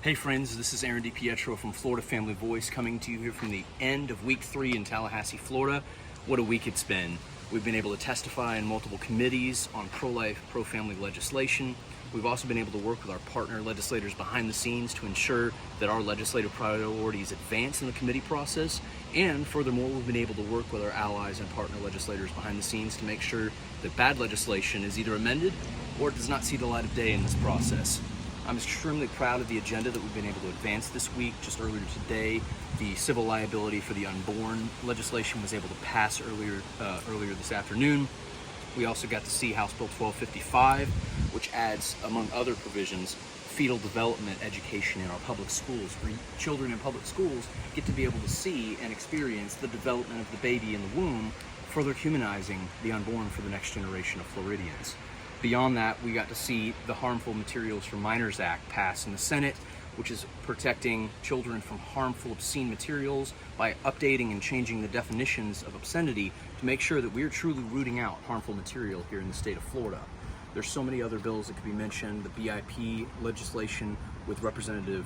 Hey friends, this is DiPietro from Florida Family Voice coming to you here from the end of week 3 in Tallahassee, Florida. What a week it's been. We've been able to testify in multiple committees on pro-life, pro-family legislation. We've also been able to work with our partner legislators behind the scenes to ensure that our legislative priorities advance in the committee process. And furthermore, we've been able to work with our allies and partner legislators behind the scenes to make sure that bad legislation is either amended or it does not see the light of day in this process. I'm extremely proud of the agenda that we've been able to advance this week. Just earlier today, the civil liability for the unborn legislation was able to pass earlier this afternoon. We also got to see House Bill 1255, which adds, among other provisions, fetal development education in our public schools, where children in public schools get to be able to see and experience the development of the baby in the womb, further humanizing the unborn for the next generation of Floridians. Beyond that, we got to see the Harmful Materials for Minors Act pass in the Senate, which is protecting children from harmful, obscene materials by updating and changing the definitions of obscenity to make sure that we are truly rooting out harmful material here in the state of Florida. There's so many other bills that could be mentioned. The BIP legislation with Representative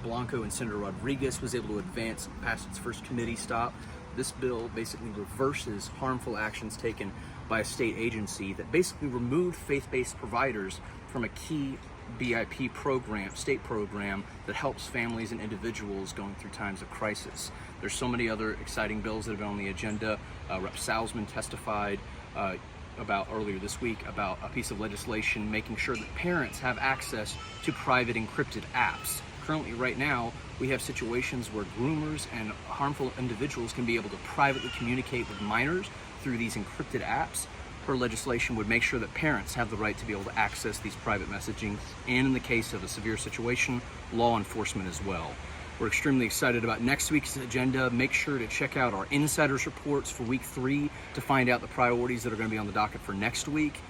Blanco and Senator Rodriguez was able to advance past its first committee stop. This bill basically reverses harmful actions taken by a state agency that basically removed faith-based providers from a key BIP program, state program that helps families and individuals going through times of crisis. There's so many other exciting bills that have been on the agenda. Rep. Salzman testified about earlier this week about a piece of legislation making sure that parents have access to private encrypted apps. Currently, right now, we have situations where groomers and harmful individuals can be able to privately communicate with minors through these encrypted apps. Her legislation would make sure that parents have the right to be able to access these private messaging, and in the case of a severe situation, law enforcement as well. We're extremely excited about next week's agenda. Make sure to check out our insiders reports for week 3 to find out the priorities that are going to be on the docket for next week.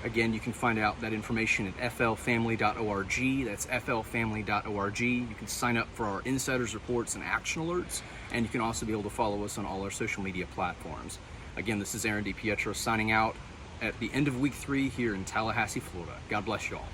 Again, you can find out that information at flfamily.org. That's flfamily.org. You can sign up for our insiders reports and action alerts, and you can also be able to follow us on all our social media platforms. Again, this is DiPietro signing out at the end of week 3 here in Tallahassee, Florida. God bless you all.